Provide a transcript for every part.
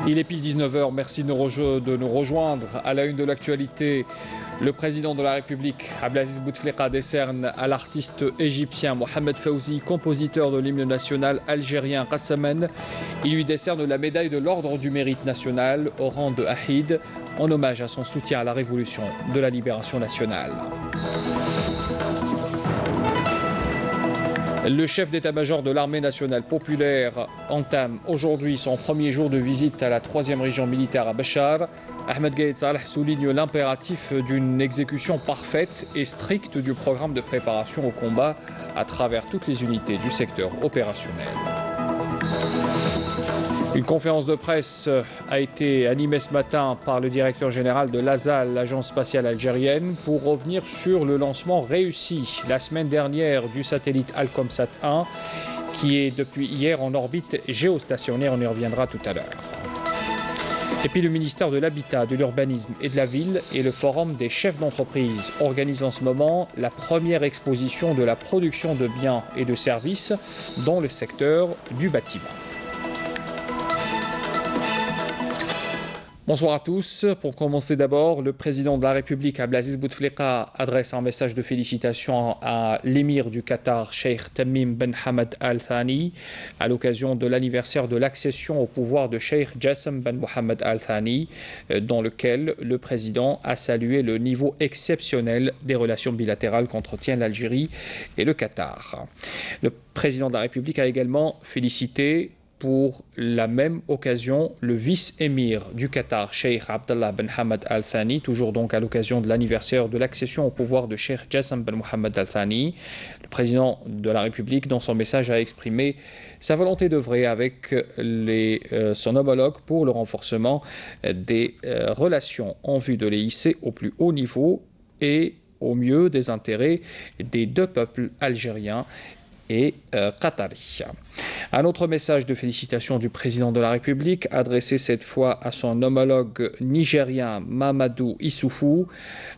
Il est pile 19h, merci de nous rejoindre. À la une de l'actualité, le président de la République, Abdelaziz Bouteflika, décerne à l'artiste égyptien Mohamed Fawzi, compositeur de l'hymne national algérien Qassaman. Il lui décerne la médaille de l'Ordre du Mérite national au rang de Ahid, en hommage à son soutien à la révolution de la libération nationale. Le chef d'état-major de l'armée nationale populaire entame aujourd'hui son premier jour de visite à la 3e région militaire à Béchar. Ahmed Gaïd Salah souligne l'impératif d'une exécution parfaite et stricte du programme de préparation au combat à travers toutes les unités du secteur opérationnel. Une conférence de presse a été animée ce matin par le directeur général de l'ASAL, l'agence spatiale algérienne, pour revenir sur le lancement réussi la semaine dernière du satellite Alcomsat 1, qui est depuis hier en orbite géostationnaire. On y reviendra tout à l'heure. Et puis le ministère de l'Habitat, de l'Urbanisme et de la Ville et le Forum des chefs d'entreprise organisent en ce moment la première exposition de la production de biens et de services dans le secteur du bâtiment. Bonsoir à tous. Pour commencer d'abord, le président de la République, Abdelaziz Bouteflika, adresse un message de félicitations à l'émir du Qatar, Cheikh Tamim Ben Hamad Al Thani, à l'occasion de l'anniversaire de l'accession au pouvoir de Cheikh Jassem Ben Mohamed Al Thani, dans lequel le président a salué le niveau exceptionnel des relations bilatérales qu'entretiennent l'Algérie et le Qatar. Le président de la République a également félicité pour la même occasion le vice-émir du Qatar, Cheikh Abdallah Ben Hamad Al Thani, toujours donc à l'occasion de l'anniversaire de l'accession au pouvoir de Cheikh Jassem Ben Mohamed Al Thani. Le président de la République, dans son message, a exprimé sa volonté d'œuvrer avec son homologue pour le renforcement des relations en vue de les hisser au plus haut niveau et au mieux des intérêts des deux peuples algériens et qatari. Un autre message de félicitations du président de la République, adressé cette fois à son homologue nigérien Mamadou Issoufou,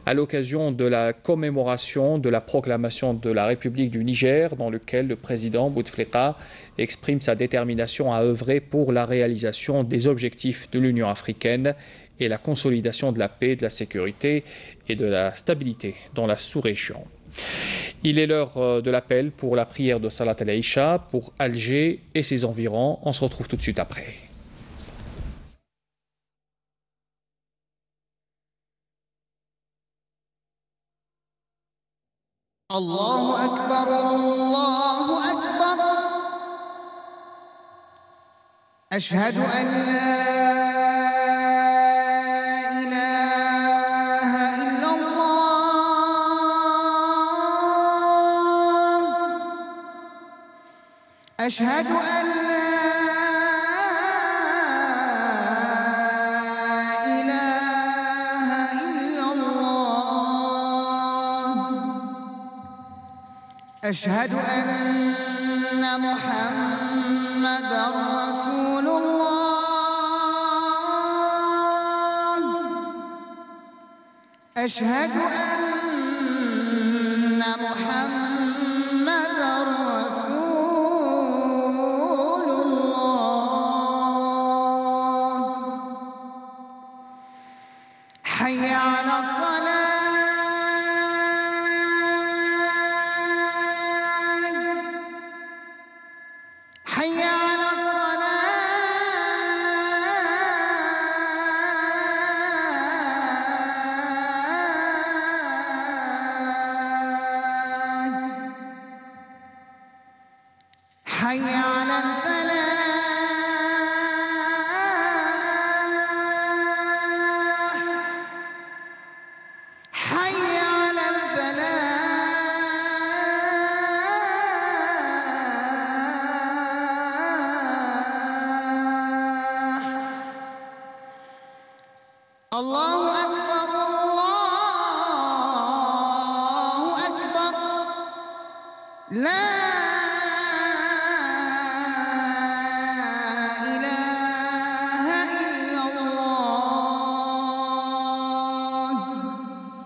à l'occasion de la commémoration de la proclamation de la République du Niger, dans lequel le président Bouteflika exprime sa détermination à œuvrer pour la réalisation des objectifs de l'Union africaine et la consolidation de la paix, de la sécurité et de la stabilité dans la sous-région. Il est l'heure de l'appel pour la prière de Salat al-Aïcha pour Alger et ses environs. On se retrouve tout de suite après. Allahu Akbar, Allahu Akbar. Ashhadu an la أشهد أن لا إله إلا الله أشهد أن محمدًا رسول الله أشهد أن محمدًا حي على الصلاة حي على الصلاة حي على الفلاح الله أكبر الله أكبر لا إله إلا الله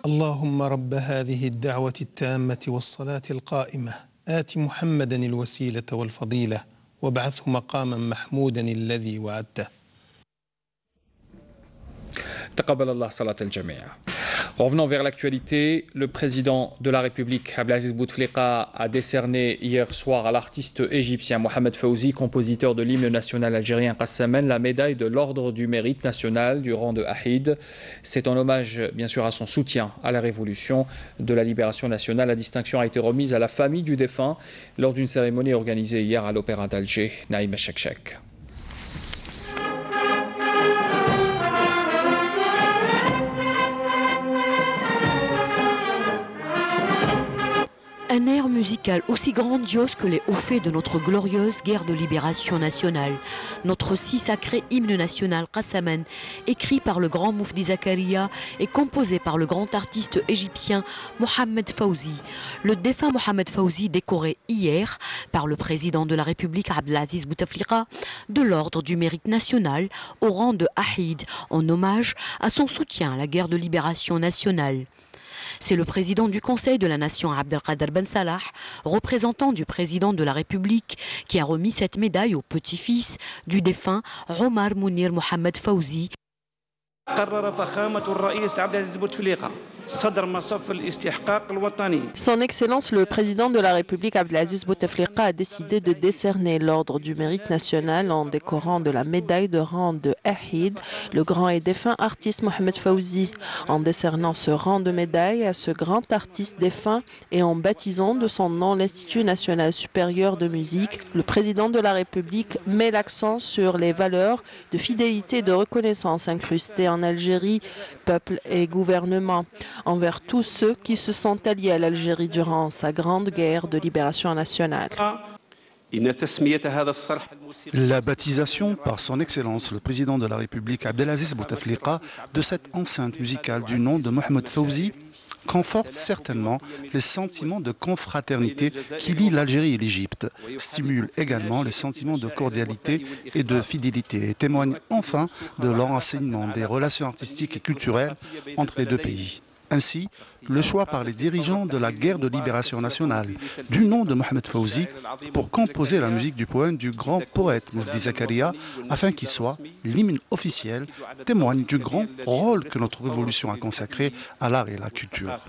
اللهم رب هذه الدعوة التامة والصلاة القائمة آت محمدا الوسيلة والفضيلة وابعثه مقاما محمودا الذي وعدته. Taqabbalallah salat al-jami'a. Revenons vers l'actualité. Le président de la République, Abdelaziz Bouteflika, a décerné hier soir à l'artiste égyptien Mohamed Fawzi, compositeur de l'hymne national algérien Qassaman, la médaille de l'Ordre du Mérite national du rang de Ahid. C'est en hommage, bien sûr, à son soutien à la révolution de la libération nationale. La distinction a été remise à la famille du défunt lors d'une cérémonie organisée hier à l'Opéra d'Alger. Naïm Chekchek. Un air musical aussi grandiose que les hauts faits de notre glorieuse guerre de libération nationale. Notre si sacré hymne national Qassaman, écrit par le grand Moufdi Zakaria et composé par le grand artiste égyptien Mohamed Fawzi. Le défunt Mohamed Fawzi décoré hier par le président de la République Abdelaziz Bouteflika de l'Ordre du Mérite national au rang de Ahid en hommage à son soutien à la guerre de libération nationale. C'est le président du Conseil de la Nation, Abdelkader Ben Salah, représentant du président de la République, qui a remis cette médaille au petit-fils du défunt Omar Mounir Mohamed Fawzi. Son Excellence le Président de la République Abdelaziz Bouteflika a décidé de décerner l'Ordre du Mérite national en décorant de la médaille de rang de Ahid le grand et défunt artiste Mohamed Fawzi. En décernant ce rang de médaille à ce grand artiste défunt et en baptisant de son nom l'Institut national supérieur de musique, le Président de la République met l'accent sur les valeurs de fidélité et de reconnaissance incrustées en Algérie, peuple et gouvernement, envers tous ceux qui se sont alliés à l'Algérie durant sa grande guerre de libération nationale. La baptisation par son Excellence le Président de la République Abdelaziz Bouteflika de cette enceinte musicale du nom de Mohamed Fawzi conforte certainement les sentiments de confraternité qui lient l'Algérie et l'Égypte, stimule également les sentiments de cordialité et de fidélité et témoigne enfin de l'enracinement des relations artistiques et culturelles entre les deux pays. Ainsi, le choix par les dirigeants de la guerre de libération nationale du nom de Mohamed Fawzi pour composer la musique du poème du grand poète Moufdi Zakaria afin qu'il soit l'hymne officiel témoigne du grand rôle que notre révolution a consacré à l'art et à la culture.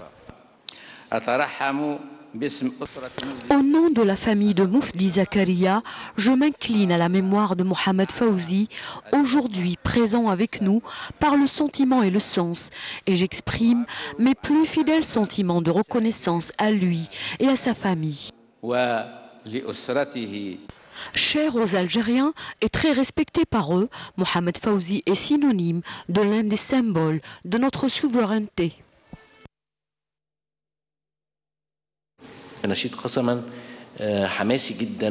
Au nom de la famille de Moufdi Zakaria, je m'incline à la mémoire de Mohamed Fawzi, aujourd'hui présent avec nous par le sentiment et le sens, et j'exprime mes plus fidèles sentiments de reconnaissance à lui et à sa famille. Cher aux Algériens et très respecté par eux, Mohamed Fawzi est synonyme de l'un des symboles de notre souveraineté. نشيد قسما حماسي جدا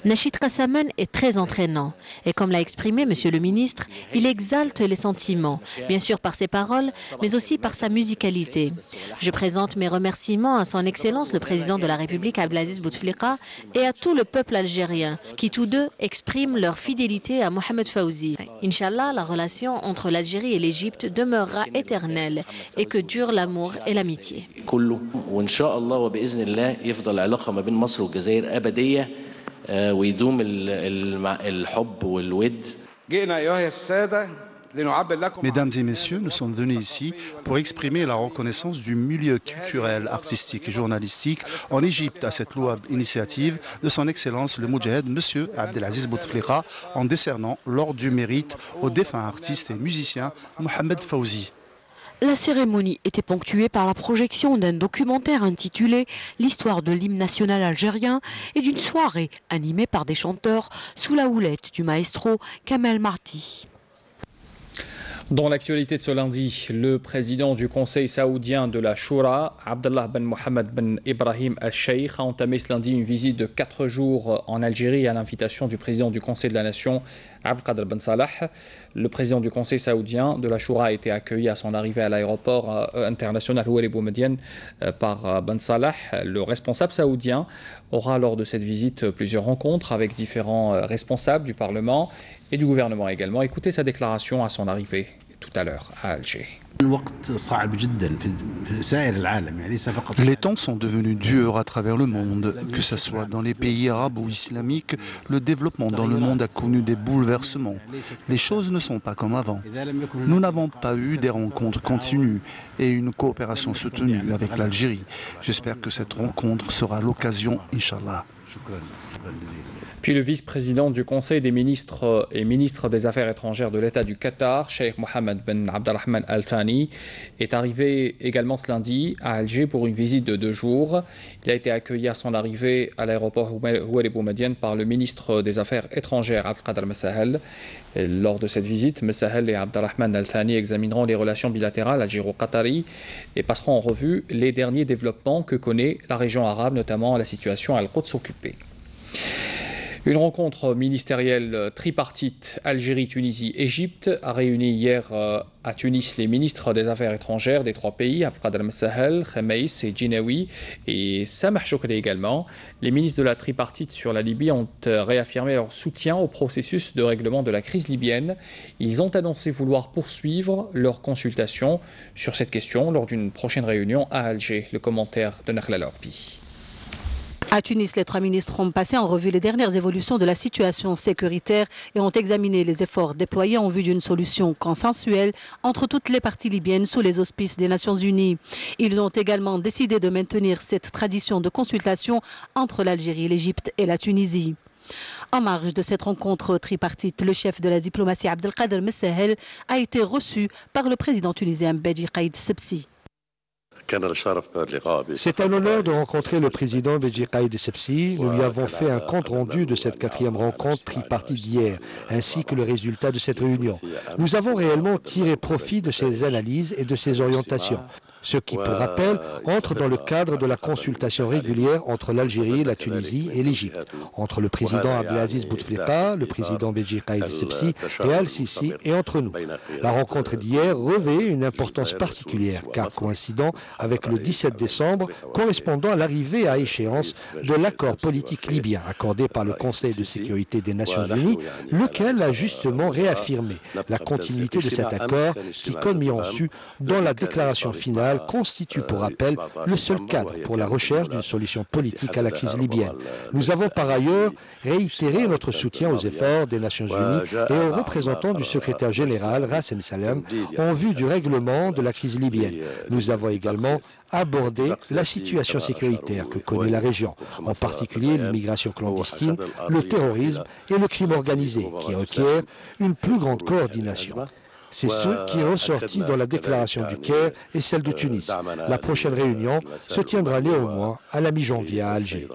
Nashid Qassaman est très entraînant et comme l'a exprimé Monsieur le ministre, il exalte les sentiments, bien sûr par ses paroles, mais aussi par sa musicalité. Je présente mes remerciements à son Excellence le Président de la République Abdelaziz Bouteflika et à tout le peuple algérien qui tous deux expriment leur fidélité à Mohamed Fawzi. Inch'Allah, la relation entre l'Algérie et l'Égypte demeurera éternelle et que dure l'amour et l'amitié. ويدوم الحب والود. Mesdames et messieurs, nous sommes venus ici pour exprimer la reconnaissance du milieu culturel, artistique et journalistique en Égypte à cette louable initiative de son Excellence le Moudjahid M. Abdelaziz Bouteflika en décernant l'Ordre du Mérite au défunt artiste et musicien Mohamed Fawzi. La cérémonie était ponctuée par la projection d'un documentaire intitulé « L'histoire de l'hymne national algérien » et d'une soirée animée par des chanteurs sous la houlette du maestro Kamel Marti. Dans l'actualité de ce lundi, le président du Conseil saoudien de la Shura, Abdallah Ben Mohamed Ben Ibrahim Al-Sheikh, a entamé ce lundi une visite de 4 jours en Algérie à l'invitation du président du Conseil de la Nation, Abdelkader Ben Salah. Le président du Conseil saoudien de la Shura a été accueilli à son arrivée à l'aéroport international Ouali Boumediene par Ben Salah. Le responsable saoudien aura lors de cette visite plusieurs rencontres avec différents responsables du Parlement et du gouvernement également. Écoutez sa déclaration à son arrivée tout à l'heure à Alger. Les temps sont devenus durs à travers le monde, que ce soit dans les pays arabes ou islamiques. Le développement dans le monde a connu des bouleversements. Les choses ne sont pas comme avant. Nous n'avons pas eu des rencontres continues et une coopération soutenue avec l'Algérie. J'espère que cette rencontre sera l'occasion, Inch'Allah. Puis le vice-président du Conseil des ministres et ministre des Affaires étrangères de l'État du Qatar, Cheikh Mohammed Ben Abdelrahman Al Thani, est arrivé également ce lundi à Alger pour une visite de 2 jours. Il a été accueilli à son arrivée à l'aéroport Oued Boumediene par le ministre des Affaires étrangères Abdelkader Messahel. Et lors de cette visite, Messahel et Abdelrahman Al Thani examineront les relations bilatérales algéro-qatari et passeront en revue les derniers développements que connaît la région arabe, notamment la situation à Al-Quds occupée. Une rencontre ministérielle tripartite Algérie, Tunisie, Égypte a réuni hier à Tunis les ministres des Affaires étrangères des 3 pays, Abdelkader Messahel, Khémeis et Djinaoui, et Samah Choukri également. Les ministres de la tripartite sur la Libye ont réaffirmé leur soutien au processus de règlement de la crise libyenne. Ils ont annoncé vouloir poursuivre leurs consultations sur cette question lors d'une prochaine réunion à Alger. Le commentaire de Nakhla Lorpi. À Tunis, les 3 ministres ont passé en revue les dernières évolutions de la situation sécuritaire et ont examiné les efforts déployés en vue d'une solution consensuelle entre toutes les parties libyennes sous les auspices des Nations Unies. Ils ont également décidé de maintenir cette tradition de consultation entre l'Algérie, l'Égypte et la Tunisie. En marge de cette rencontre tripartite, le chef de la diplomatie Abdelkader Messahel a été reçu par le président tunisien Béji Caïd Sebsi. C'est un honneur de rencontrer le président Béji Caïd Sebsi. Nous lui avons fait un compte-rendu de cette 4e rencontre tripartite d'hier, ainsi que le résultat de cette réunion. Nous avons réellement tiré profit de ces analyses et de ces orientations, ce qui, pour rappel, entre dans le cadre de la consultation régulière entre l'Algérie, la Tunisie et l'Égypte, entre le président Abdelaziz Bouteflika, le président Béji Caïd Sebsi et Al-Sisi et entre nous. La rencontre d'hier revêt une importance particulière, car coïncidant avec le 17 décembre, correspondant à l'arrivée à échéance de l'accord politique libyen accordé par le Conseil de sécurité des Nations Unies, lequel a justement réaffirmé la continuité de cet accord qui, comme mis en su dans la déclaration finale, constitue pour rappel le seul cadre pour la recherche d'une solution politique à la crise libyenne. Nous avons par ailleurs réitéré notre soutien aux efforts des Nations Unies et aux représentants du secrétaire général Rassem Salem en vue du règlement de la crise libyenne. Nous avons également abordé la situation sécuritaire que connaît la région, en particulier l'immigration clandestine, le terrorisme et le crime organisé, qui requièrent une plus grande coordination. C'est ce qui est ressorti dans la déclaration du Caire et celle de Tunis. La prochaine réunion se tiendra néanmoins à la mi-janvier à Alger.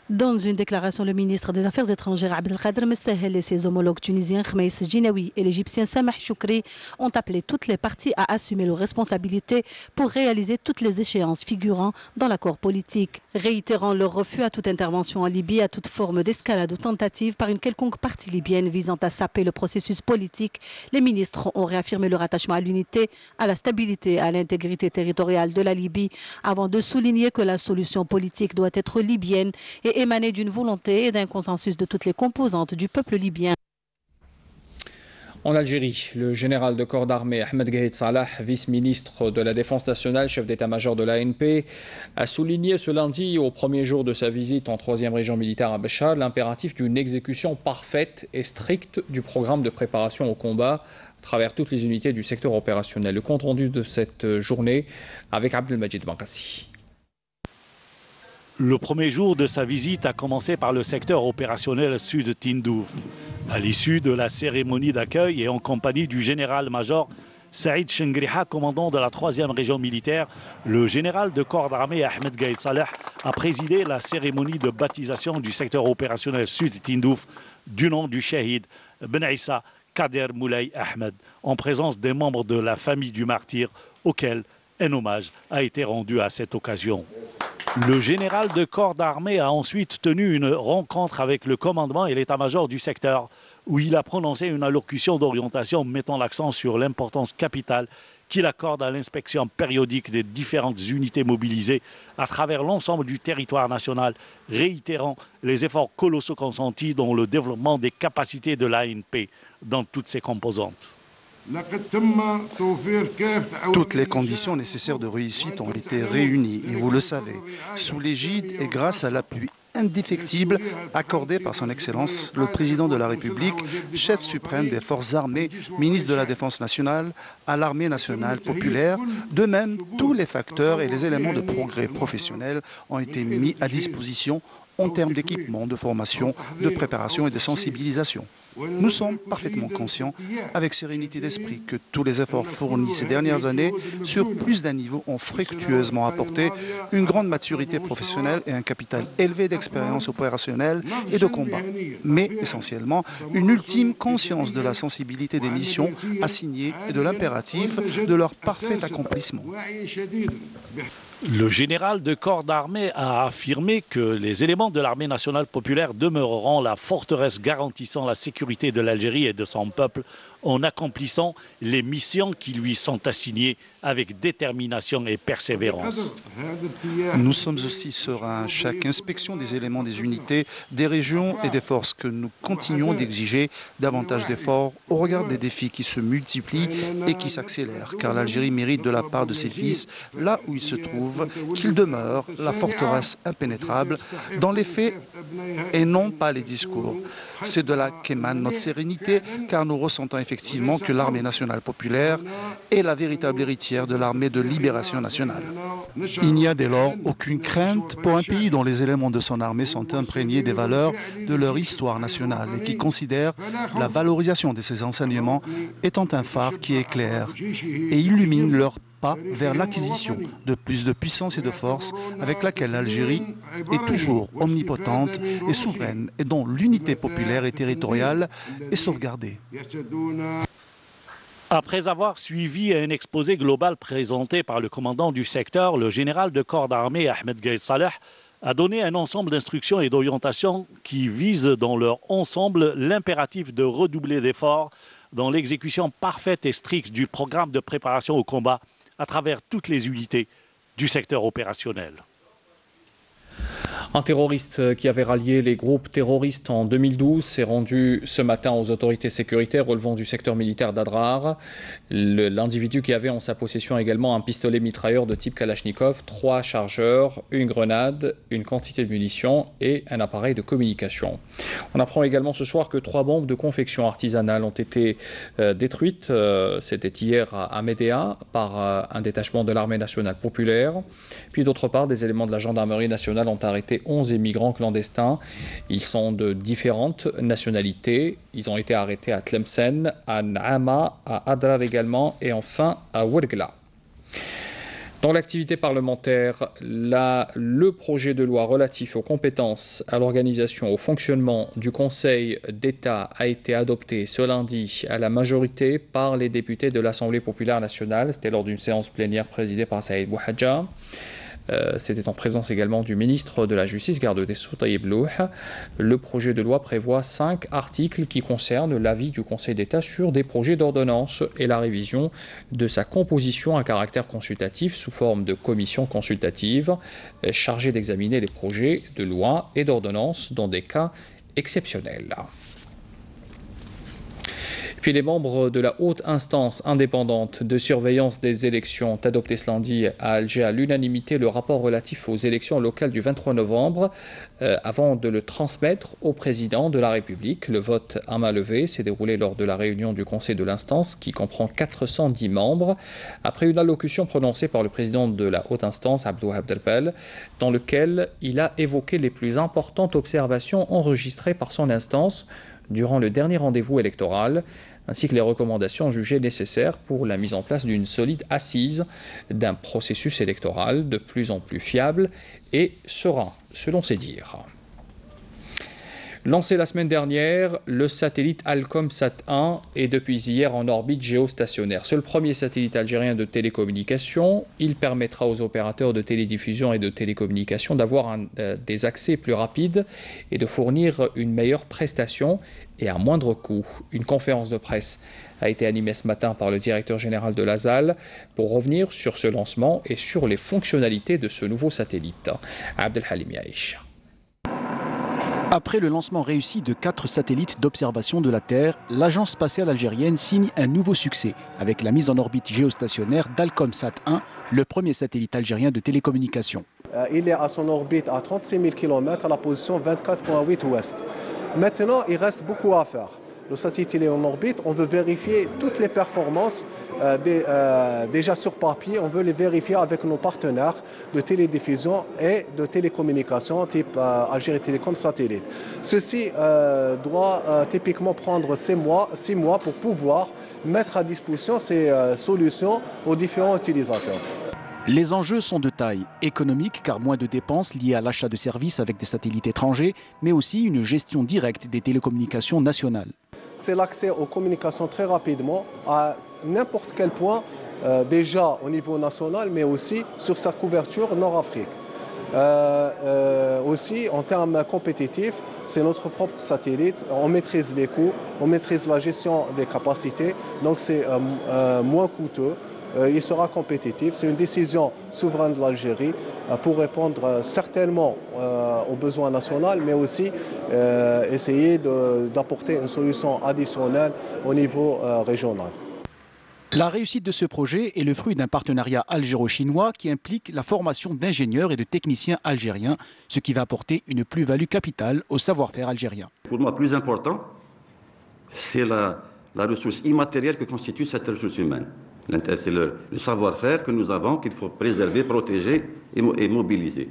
Dans une déclaration, le ministre des Affaires étrangères Abdelkader Messahel et ses homologues tunisiens Khémeis Djinaoui et l'Égyptien Samah Choukri ont appelé toutes les parties à assumer leurs responsabilités pour réaliser toutes les échéances figurant dans l'accord politique, réitérant leur refus à toute intervention en Libye, à toute forme d'escalade ou tentative par une quelconque partie libyenne visant à saper le processus politique. Les ministres ont réaffirmé leur attachement à l'unité, à la stabilité et à l'intégrité territoriale de la Libye, avant de souligner que la solution politique doit être libyenne et émaner d'une volonté et d'un consensus de toutes les composantes du peuple libyen. En Algérie, le général de corps d'armée Ahmed Gahid Salah, vice-ministre de la Défense nationale, chef d'état-major de l'ANP, a souligné ce lundi, au premier jour de sa visite en 3e région militaire à Béchar, l'impératif d'une exécution parfaite et stricte du programme de préparation au combat à travers toutes les unités du secteur opérationnel. Le compte-rendu de cette journée avec Abdelmajid Bankassi. Le premier jour de sa visite a commencé par le secteur opérationnel sud Tindouf. À l'issue de la cérémonie d'accueil et en compagnie du général-major Saïd Chengriha, commandant de la 3e région militaire, le général de corps d'armée Ahmed Gahid Salah a présidé la cérémonie de baptisation du secteur opérationnel sud Tindouf du nom du shahid Ben Issa Kader Moulay Ahmed, en présence des membres de la famille du martyr, auquel un hommage a été rendu à cette occasion. Le général de corps d'armée a ensuite tenu une rencontre avec le commandement et l'état-major du secteur, où il a prononcé une allocution d'orientation mettant l'accent sur l'importance capitale qu'il accorde à l'inspection périodique des différentes unités mobilisées à travers l'ensemble du territoire national, réitérant les efforts colossaux consentis dans le développement des capacités de l'ANP dans toutes ses composantes. Toutes les conditions nécessaires de réussite ont été réunies et vous le savez, sous l'égide et grâce à l'appui indéfectible accordé par son Excellence le Président de la République, chef suprême des forces armées, ministre de la Défense nationale, à l'Armée nationale populaire. De même, tous les facteurs et les éléments de progrès professionnel ont été mis à disposition en termes d'équipement, de formation, de préparation et de sensibilisation. Nous sommes parfaitement conscients, avec sérénité d'esprit, que tous les efforts fournis ces dernières années sur plus d'un niveau ont fructueusement apporté une grande maturité professionnelle et un capital élevé d'expérience opérationnelle et de combat, mais essentiellement une ultime conscience de la sensibilité des missions assignées et de l'impératif de leur parfait accomplissement. Le général de corps d'armée a affirmé que les éléments de l'armée nationale populaire demeureront la forteresse garantissant la sécurité de l'Algérie et de son peuple en accomplissant les missions qui lui sont assignées avec détermination et persévérance. Nous sommes aussi sereins. Chaque inspection des éléments des unités, des régions et des forces que nous continuons d'exiger davantage d'efforts au regard des défis qui se multiplient et qui s'accélèrent, car l'Algérie mérite de la part de ses fils, là où ils se trouvent, qu'il demeure la forteresse impénétrable dans les faits et non pas les discours. C'est de là qu'émane notre sérénité, car nous ressentons effectivement que l'armée nationale populaire est la véritable héritière de l'armée de libération nationale. Il n'y a dès lors aucune crainte pour un pays dont les éléments de son armée sont imprégnés des valeurs de leur histoire nationale et qui considère la valorisation de ces enseignements étant un phare qui éclaire et illumine leur pas vers l'acquisition de plus de puissance et de force avec laquelle l'Algérie est toujours omnipotente et souveraine et dont l'unité populaire et territoriale est sauvegardée. Après avoir suivi un exposé global présenté par le commandant du secteur, le général de corps d'armée Ahmed Gaïd Saleh a donné un ensemble d'instructions et d'orientations qui visent dans leur ensemble l'impératif de redoubler d'efforts dans l'exécution parfaite et stricte du programme de préparation au combat à travers toutes les unités du secteur opérationnel. Un terroriste qui avait rallié les groupes terroristes en 2012 s'est rendu ce matin aux autorités sécuritaires relevant du secteur militaire d'Adrar. L'individu qui avait en sa possession également un pistolet mitrailleur de type Kalachnikov, 3 chargeurs, une grenade, une quantité de munitions et un appareil de communication. On apprend également ce soir que 3 bombes de confection artisanale ont été détruites. C'était hier à Médéa par un détachement de l'armée nationale populaire. Puis d'autre part, des éléments de la gendarmerie nationale ont arrêté 11 immigrants clandestins. Ils sont de différentes nationalités. Ils ont été arrêtés à Tlemcen, à Naama, à Adrar également et enfin à Ouergla. Dans l'activité parlementaire, le projet de loi relatif aux compétences, à l'organisation, au fonctionnement du Conseil d'État a été adopté ce lundi à la majorité par les députés de l'Assemblée populaire nationale. C'était lors d'une séance plénière présidée par Saïd Bouhadja. C'était en présence également du ministre de la Justice, garde des Sceaux, Taïeb Louh. Le projet de loi prévoit 5 articles qui concernent l'avis du Conseil d'État sur des projets d'ordonnance et la révision de sa composition à caractère consultatif sous forme de commission consultative chargée d'examiner les projets de loi et d'ordonnance dans des cas exceptionnels. Puis les membres de la haute instance indépendante de surveillance des élections ont adopté ce lundi à Alger à l'unanimité le rapport relatif aux élections locales du 23 novembre avant de le transmettre au président de la République. Le vote à main levée s'est déroulé lors de la réunion du conseil de l'instance qui comprend 410 membres après une allocution prononcée par le président de la haute instance, Abdou Abdelbel, dans lequel il a évoqué les plus importantes observations enregistrées par son instance durant le dernier rendez-vous électoral, ainsi que les recommandations jugées nécessaires pour la mise en place d'une solide assise d'un processus électoral de plus en plus fiable et serein, selon ses dires. Lancé la semaine dernière, le satellite Alcomsat 1 est depuis hier en orbite géostationnaire. C'est le premier satellite algérien de télécommunications. Il permettra aux opérateurs de télédiffusion et de télécommunications d'avoir des accès plus rapides et de fournir une meilleure prestation et à moindre coût. Une conférence de presse a été animée ce matin par le directeur général de l'ASAL pour revenir sur ce lancement et sur les fonctionnalités de ce nouveau satellite. Abdelhalim Yaïch. Après le lancement réussi de 4 satellites d'observation de la Terre, l'agence spatiale algérienne signe un nouveau succès avec la mise en orbite géostationnaire d'Alcomsat 1, le premier satellite algérien de télécommunications. Il est à son orbite à 36 000 km à la position 24,8 ouest. Maintenant, il reste beaucoup à faire. Le satellite est en orbite, on veut vérifier toutes les performances déjà sur papier, on veut les vérifier avec nos partenaires de télédiffusion et de télécommunications type Algérie Télécom Satellite. Ceci doit typiquement prendre 6 mois pour pouvoir mettre à disposition ces solutions aux différents utilisateurs. Les enjeux sont de taille économique car moins de dépenses liées à l'achat de services avec des satellites étrangers, mais aussi une gestion directe des télécommunications nationales. C'est l'accès aux communications très rapidement à n'importe quel point, déjà au niveau national, mais aussi sur sa couverture Nord-Afrique. Aussi, en termes compétitifs, c'est notre propre satellite, on maîtrise les coûts, on maîtrise la gestion des capacités, donc c'est moins coûteux. Il sera compétitif. C'est une décision souveraine de l'Algérie pour répondre certainement aux besoins nationaux, mais aussi essayer d'apporter une solution additionnelle au niveau régional. La réussite de ce projet est le fruit d'un partenariat algéro-chinois qui implique la formation d'ingénieurs et de techniciens algériens, ce qui va apporter une plus-value capitale au savoir-faire algérien. Pour moi, plus important, c'est la ressource immatérielle que constitue cette ressource humaine. C'est le savoir-faire que nous avons, qu'il faut préserver, protéger et mobiliser.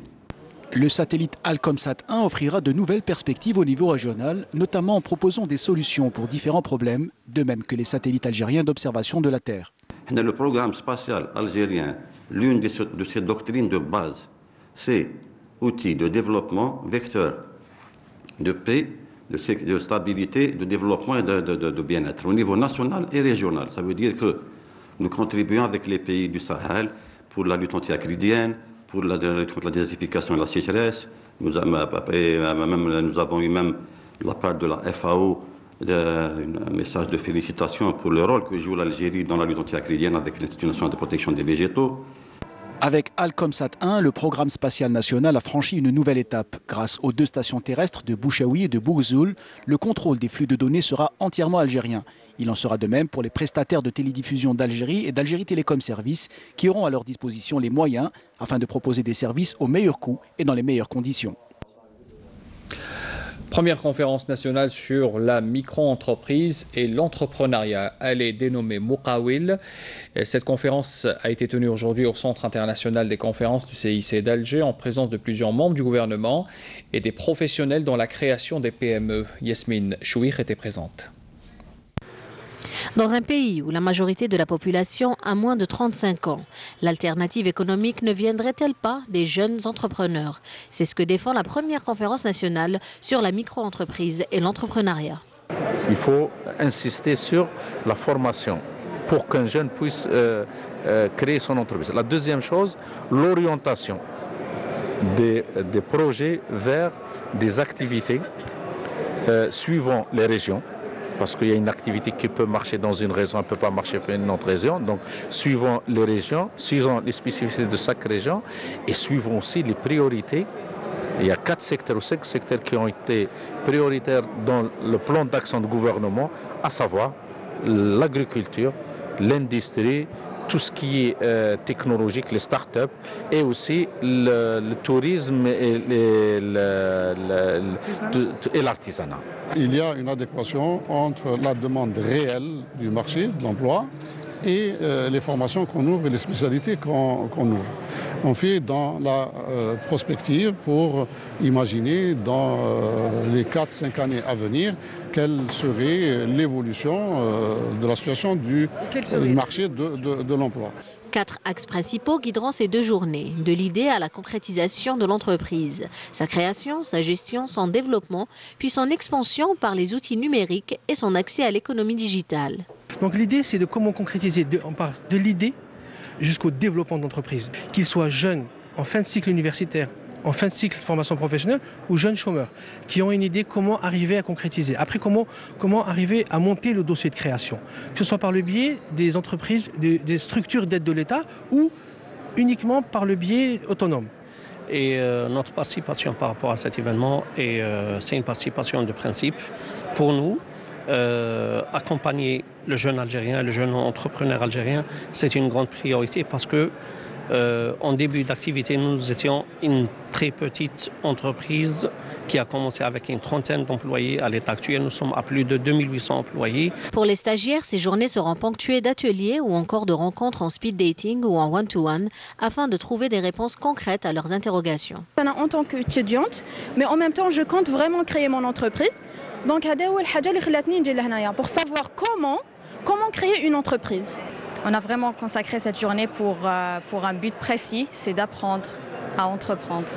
Le satellite Alcomsat 1 offrira de nouvelles perspectives au niveau régional, notamment en proposant des solutions pour différents problèmes, de même que les satellites algériens d'observation de la Terre. Le programme spatial algérien, l'une de ses doctrines de base, c'est outil de développement, vecteur de paix, de stabilité, de développement et de bien-être au niveau national et régional. Ça veut dire que nous contribuons avec les pays du Sahel pour la lutte anti-acridienne, pour la lutte contre la désertification et la sécheresse. Nous avons eu même de la part de la FAO un message de félicitations pour le rôle que joue l'Algérie dans la lutte anti-acridienne avec l'Institut national de protection des végétaux. Avec Alcomsat 1, le programme spatial national a franchi une nouvelle étape. Grâce aux 2 stations terrestres de Bouchaoui et de Bourzoul, le contrôle des flux de données sera entièrement algérien. Il en sera de même pour les prestataires de télédiffusion d'Algérie et d'Algérie Télécom Services qui auront à leur disposition les moyens afin de proposer des services au meilleur coût et dans les meilleures conditions. Première conférence nationale sur la micro-entreprise et l'entrepreneuriat. Elle est dénommée Moukawil. Cette conférence a été tenue aujourd'hui au Centre international des conférences du CIC d'Alger en présence de plusieurs membres du gouvernement et des professionnels dans la création des PME. Yasmine Chouir était présente. Dans un pays où la majorité de la population a moins de 35 ans, l'alternative économique ne viendrait-elle pas des jeunes entrepreneurs? C'est ce que défend la première conférence nationale sur la micro-entreprise et l'entrepreneuriat. Il faut insister sur la formation pour qu'un jeune puisse créer son entreprise. La deuxième chose, l'orientation des projets vers des activités suivant les régions. Parce qu'il y a une activité qui peut marcher dans une région, elle ne peut pas marcher dans une autre région. Donc, suivant les régions, suivant les spécificités de chaque région et suivant aussi les priorités. Il y a 4 secteurs ou 5 secteurs qui ont été prioritaires dans le plan d'action du gouvernement, à savoir l'agriculture, l'industrie, tout ce qui est technologique, les start-up et aussi le tourisme et l'artisanat. Il y a une adéquation entre la demande réelle du marché de l'emploi et les formations qu'on ouvre et les spécialités qu'on ouvre. On fait dans la prospective pour imaginer dans les 4-5 années à venir quelle serait l'évolution de la situation du marché de l'emploi. 4 axes principaux guideront ces 2 journées, de l'idée à la concrétisation de l'entreprise, sa création, sa gestion, son développement, puis son expansion par les outils numériques et son accès à l'économie digitale. Donc l'idée, c'est de comment concrétiser, on part de l'idée jusqu'au développement d'entreprise, qu'ils soient jeunes en fin de cycle universitaire, en fin de cycle de formation professionnelle ou jeunes chômeurs qui ont une idée comment arriver à concrétiser. Après, comment arriver à monter le dossier de création, que ce soit par le biais des entreprises, des structures d'aide de l'État ou uniquement par le biais autonome. Et notre participation par rapport à cet événement, c'est une participation de principe pour nous. Accompagner le jeune Algérien, le jeune entrepreneur algérien, c'est une grande priorité parce que en début d'activité, nous étions une très petite entreprise qui a commencé avec une trentaine d'employés. À l'état actuel, nous sommes à plus de 2800 employés. Pour les stagiaires, ces journées seront ponctuées d'ateliers ou encore de rencontres en speed dating ou en one-to-one afin de trouver des réponses concrètes à leurs interrogations. En tant qu'étudiante, mais en même temps, je compte vraiment créer mon entreprise. Donc, pour savoir comment créer une entreprise. On a vraiment consacré cette journée pour un but précis, c'est d'apprendre à entreprendre.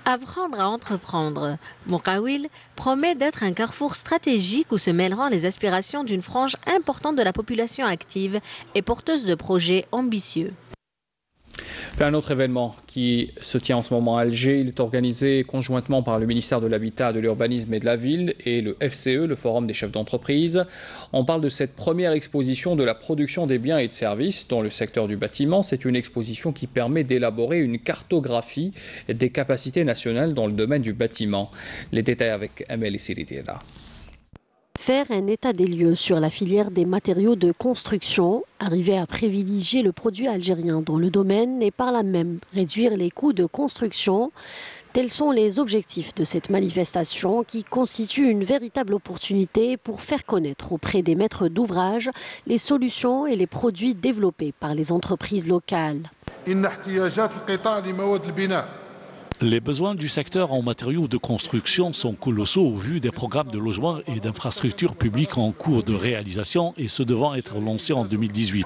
Apprendre à entreprendre. Moukawil promet d'être un carrefour stratégique où se mêleront les aspirations d'une frange importante de la population active et porteuse de projets ambitieux. Un autre événement qui se tient en ce moment à Alger, il est organisé conjointement par le ministère de l'Habitat, de l'Urbanisme et de la Ville et le FCE, le Forum des chefs d'entreprise. On parle de cette première exposition de la production des biens et de services dans le secteur du bâtiment. C'est une exposition qui permet d'élaborer une cartographie des capacités nationales dans le domaine du bâtiment. Les détails avec Amel Siritira. Faire un état des lieux sur la filière des matériaux de construction, arriver à privilégier le produit algérien dans le domaine et par là même réduire les coûts de construction, tels sont les objectifs de cette manifestation qui constitue une véritable opportunité pour faire connaître auprès des maîtres d'ouvrage les solutions et les produits développés par les entreprises locales. Les besoins du secteur en matériaux de construction sont colossaux au vu des programmes de logement et d'infrastructures publiques en cours de réalisation et ceux devant être lancés en 2018.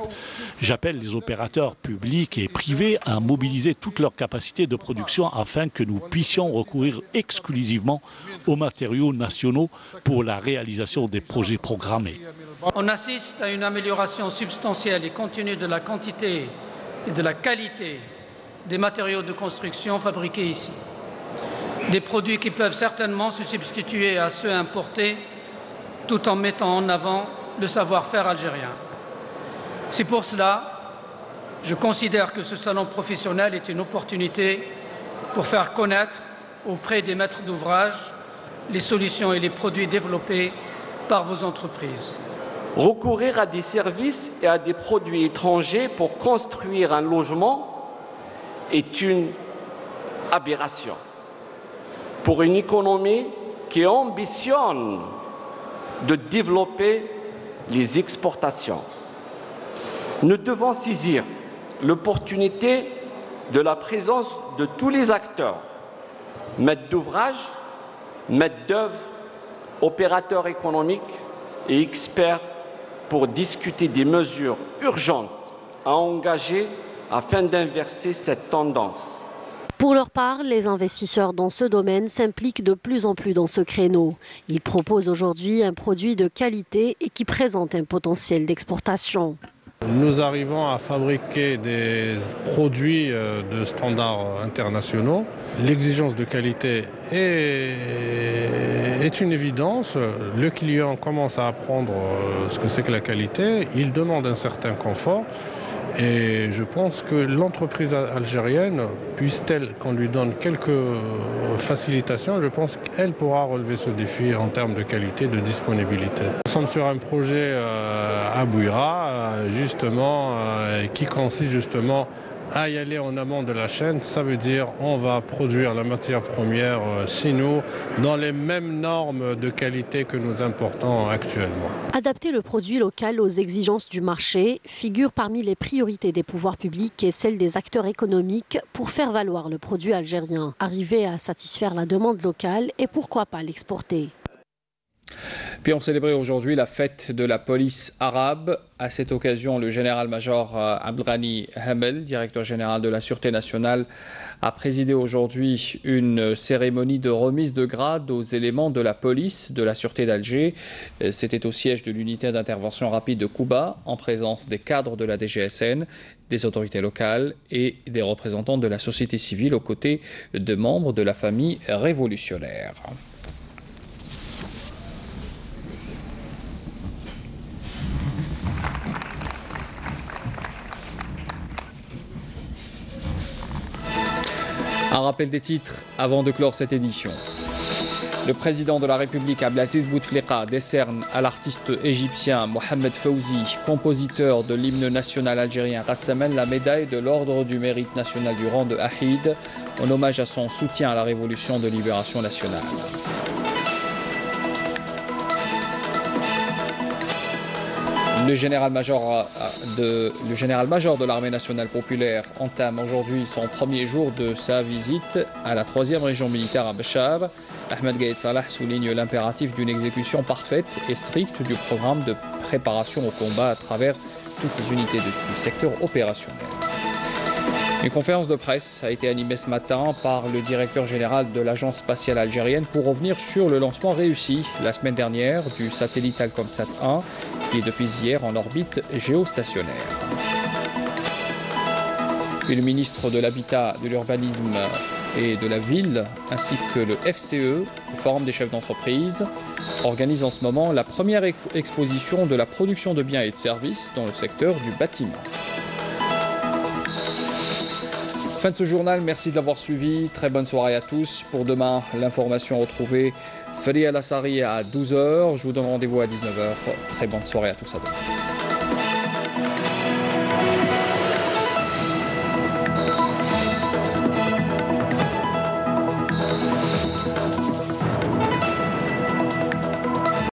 J'appelle les opérateurs publics et privés à mobiliser toutes leurs capacités de production afin que nous puissions recourir exclusivement aux matériaux nationaux pour la réalisation des projets programmés. On assiste à une amélioration substantielle et continue de la quantité et de la qualité des matériaux de construction fabriqués ici. Des produits qui peuvent certainement se substituer à ceux importés tout en mettant en avant le savoir-faire algérien. C'est pour cela que je considère que ce salon professionnel est une opportunité pour faire connaître auprès des maîtres d'ouvrage les solutions et les produits développés par vos entreprises. Recourir à des services et à des produits étrangers pour construire un logement est une aberration pour une économie qui ambitionne de développer les exportations. Nous devons saisir l'opportunité de la présence de tous les acteurs, maîtres d'ouvrage, maîtres d'œuvre, opérateurs économiques et experts pour discuter des mesures urgentes à engager afin d'inverser cette tendance. Pour leur part, les investisseurs dans ce domaine s'impliquent de plus en plus dans ce créneau. Ils proposent aujourd'hui un produit de qualité et qui présente un potentiel d'exportation. Nous arrivons à fabriquer des produits de standards internationaux. L'exigence de qualité est une évidence. Le client commence à apprendre ce que c'est que la qualité. Il demande un certain confort. Et je pense que l'entreprise algérienne, puisse-t-elle qu'on lui donne quelques facilitations, je pense qu'elle pourra relever ce défi en termes de qualité, de disponibilité. Nous sommes sur un projet à Bouira, justement, qui consiste justement à y aller en amont de la chaîne. Ça veut dire on va produire la matière première chez nous dans les mêmes normes de qualité que nous importons actuellement. Adapter le produit local aux exigences du marché figure parmi les priorités des pouvoirs publics et celles des acteurs économiques pour faire valoir le produit algérien. Arriver à satisfaire la demande locale et pourquoi pas l'exporter. Puis on célébrait aujourd'hui la fête de la police arabe. À cette occasion, le général-major Abdelghani Hamel, directeur général de la Sûreté nationale, a présidé aujourd'hui une cérémonie de remise de grade aux éléments de la police de la Sûreté d'Alger. C'était au siège de l'unité d'intervention rapide de Kouba, en présence des cadres de la DGSN, des autorités locales et des représentants de la société civile aux côtés de membres de la famille révolutionnaire. Un rappel des titres avant de clore cette édition. Le président de la République Abdelaziz Bouteflika décerne à l'artiste égyptien Mohamed Fawzi, compositeur de l'hymne national algérien Rassaman, la médaille de l'Ordre du Mérite national du rang de Ahid, en hommage à son soutien à la révolution de libération nationale. Le général-major de l'armée nationale populaire entame aujourd'hui son premier jour de sa visite à la 3e région militaire à Béchar. Ahmed Gaïd Salah souligne l'impératif d'une exécution parfaite et stricte du programme de préparation au combat à travers toutes les unités du secteur opérationnel. Une conférence de presse a été animée ce matin par le directeur général de l'Agence spatiale algérienne pour revenir sur le lancement réussi la semaine dernière du satellite Alcomsat 1 qui est depuis hier en orbite géostationnaire. Puis le ministre de l'Habitat, de l'Urbanisme et de la Ville ainsi que le FCE, le Forum des chefs d'entreprise, organisent en ce moment la première exposition de la production de biens et de services dans le secteur du bâtiment. Fin de ce journal, merci de l'avoir suivi. Très bonne soirée à tous. Pour demain, l'information retrouvée Fali Alassari à 12h. Je vous donne rendez-vous à 19h. Très bonne soirée à tous à demain.